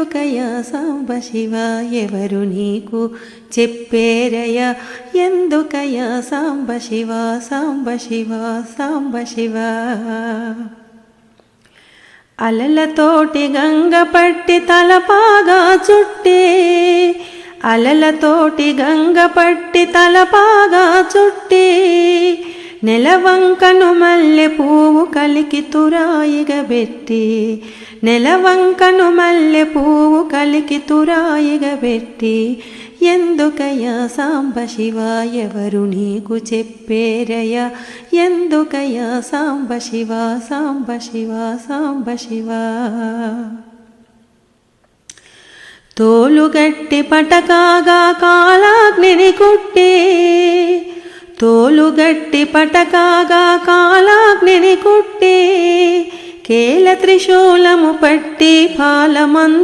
ఎందుకయ్యా సాంబ శివ ఎవరు నీకు చెప్పేరయ్యా ఎందుకయ్యా సాంబ శివ సాంబ శివ సాంబ శివ అలలతోటి గంగ పట్టి తలపాగా చుట్టే అలలతోటి గంగ పట్టి తలపాగా చుట్టే నెలవంకను మల్లె పువ్వు కలికి తురాయిగా పెట్టి నెలవంకను మల్లె పువ్వు కలికి తురాయిగా పెట్టి ఎందుకయ్యా సాంబ శివ ఎవరు నీకు చెప్పేరయ్యా ఎందుకయ్యా సాంబ శివ సాంబ శివ సాంబ శివ తోలుగట్టి పటకాగా కాలాగ్నిని కుట్టే తోలుగట్టి పటకాగా కాలాగ్నిని కుట్టే కేల త్రిశూలము పట్టి పాలమందు